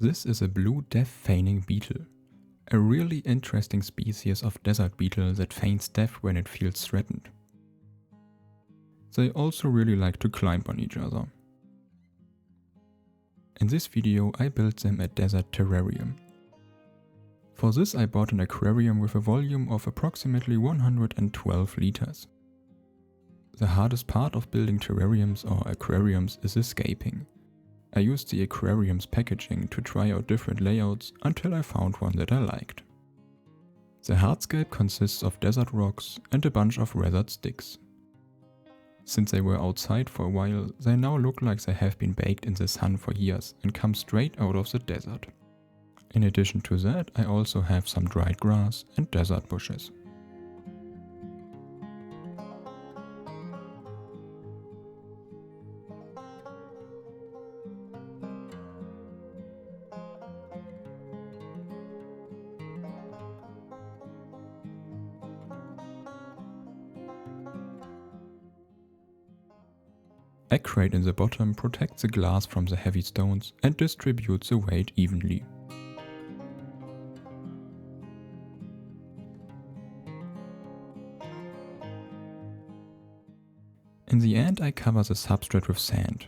This is a blue death feigning beetle, a really interesting species of desert beetle that feigns death when it feels threatened. They also really like to climb on each other. In this video I built them a desert terrarium. For this I bought an aquarium with a volume of approximately 112 liters. The hardest part of building terrariums or aquariums is escaping. I used the aquarium's packaging to try out different layouts until I found one that I liked. The hardscape consists of desert rocks and a bunch of weathered sticks. Since they were outside for a while, they now look like they have been baked in the sun for years and come straight out of the desert. In addition to that, I also have some dried grass and desert bushes. A crate in the bottom protects the glass from the heavy stones and distributes the weight evenly. In the end I cover the substrate with sand.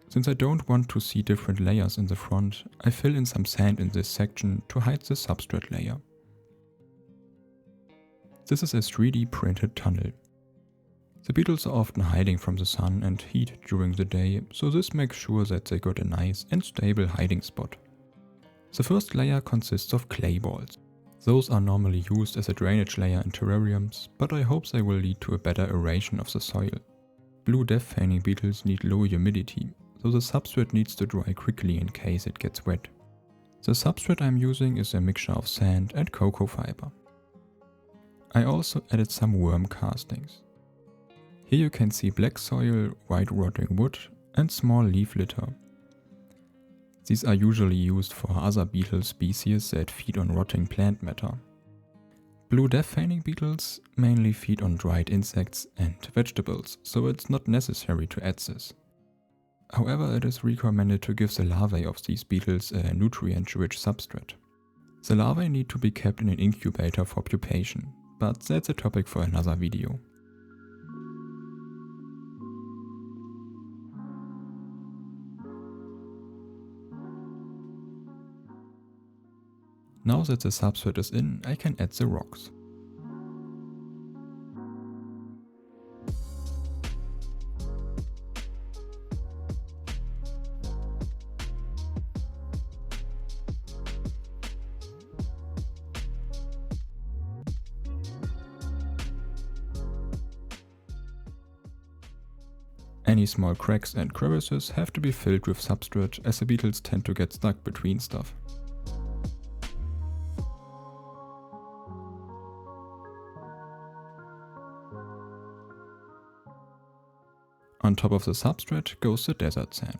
Since I don't want to see different layers in the front, I fill in some sand in this section to hide the substrate layer. This is a 3D printed tunnel. The beetles are often hiding from the sun and heat during the day, so this makes sure that they got a nice and stable hiding spot. The first layer consists of clay balls. Those are normally used as a drainage layer in terrariums, but I hope they will lead to a better aeration of the soil. Blue death feigning beetles need low humidity, so the substrate needs to dry quickly in case it gets wet. The substrate I'm using is a mixture of sand and cocoa fiber. I also added some worm castings. Here you can see black soil, white rotting wood and small leaf litter. These are usually used for other beetle species that feed on rotting plant matter. Blue death feigning beetles mainly feed on dried insects and vegetables, so it's not necessary to add this. However, it is recommended to give the larvae of these beetles a nutrient-rich substrate. The larvae need to be kept in an incubator for pupation, but that's a topic for another video. Now that the substrate is in, I can add the rocks. Any small cracks and crevices have to be filled with substrate, as the beetles tend to get stuck between stuff. On top of the substrate goes the desert sand.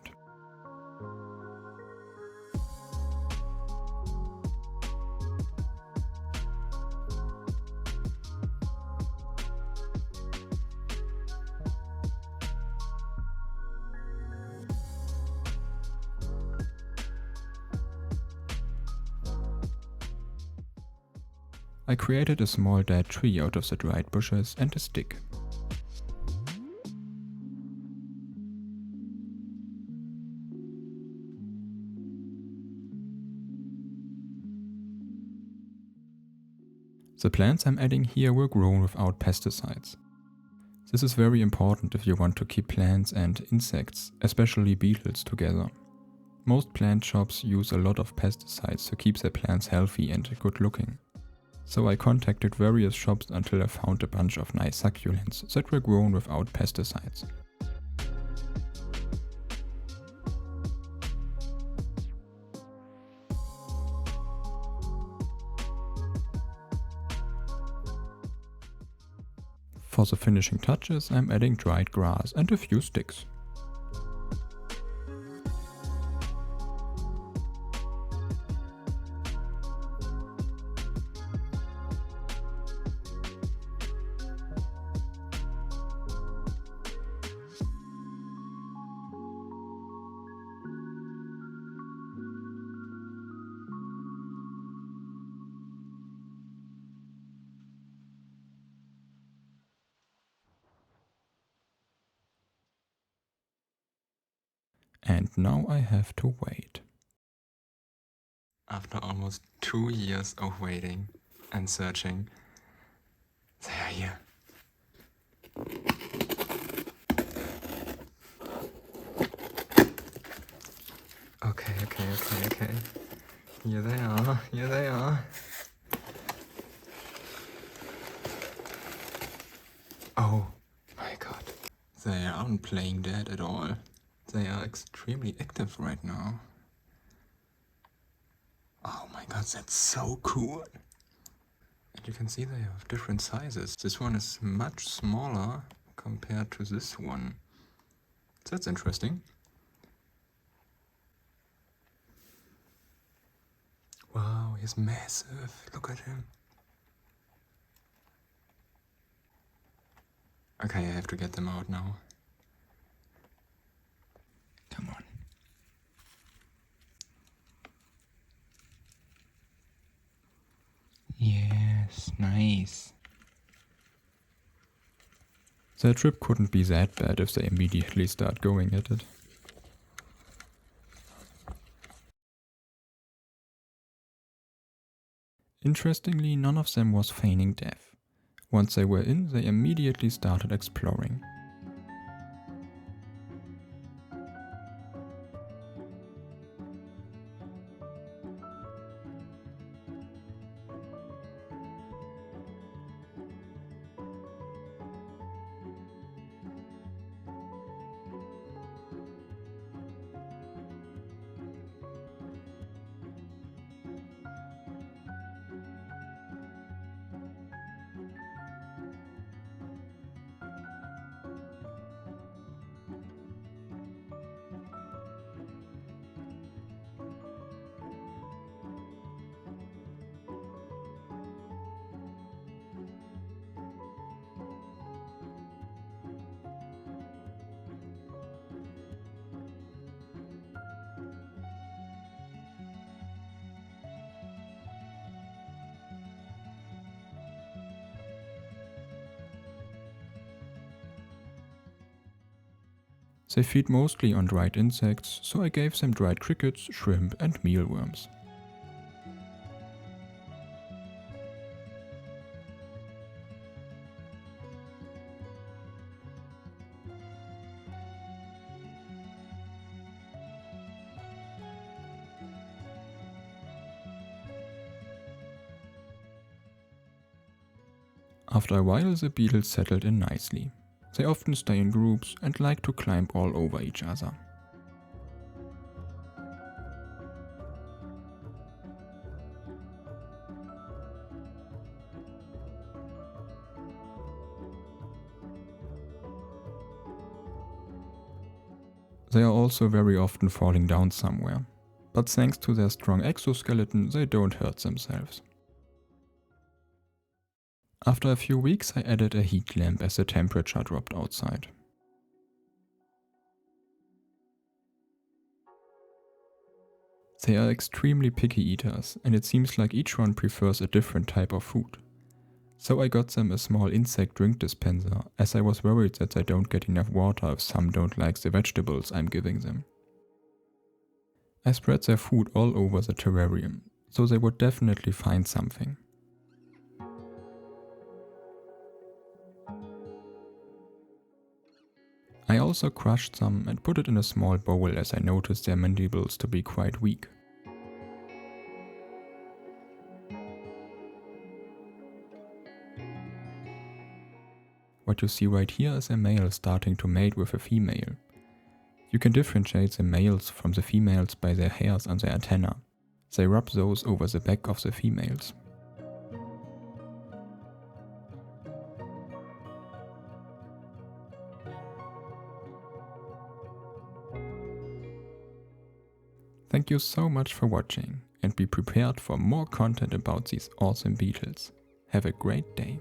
I created a small dead tree out of the dried bushes and a stick. The plants I'm adding here were grown without pesticides. This is very important if you want to keep plants and insects, especially beetles, together. Most plant shops use a lot of pesticides to keep their plants healthy and good looking. So I contacted various shops until I found a bunch of nice succulents that were grown without pesticides. For the finishing touches I'm adding dried grass and a few sticks. And now I have to wait. After almost 2 years of waiting and searching, they are here. Okay. Here they are. Oh my god. They aren't playing dead at all. They are extremely active right now. Oh my god, that's so cool. And you can see they have different sizes. This one is much smaller compared to this one. That's interesting. Wow, he's massive. Look at him. Okay, I have to get them out now. Come on. Yes, nice. Their trip couldn't be that bad if they immediately start going at it. Interestingly, none of them was feigning death. Once they were in, they immediately started exploring. They feed mostly on dried insects, so I gave them dried crickets, shrimp and mealworms. After a while the beetles settled in nicely. They often stay in groups and like to climb all over each other. They are also very often falling down somewhere, but thanks to their strong exoskeleton they don't hurt themselves. After a few weeks I added a heat lamp as the temperature dropped outside. They are extremely picky eaters, and it seems like each one prefers a different type of food. So I got them a small insect drink dispenser, as I was worried that they don't get enough water if some don't like the vegetables I'm giving them. I spread their food all over the terrarium, so they would definitely find something. I also crushed some and put it in a small bowl as I noticed their mandibles to be quite weak. What you see right here is a male starting to mate with a female. You can differentiate the males from the females by their hairs on their antennae. They rub those over the back of the females. Thank you so much for watching, and be prepared for more content about these awesome beetles. Have a great day.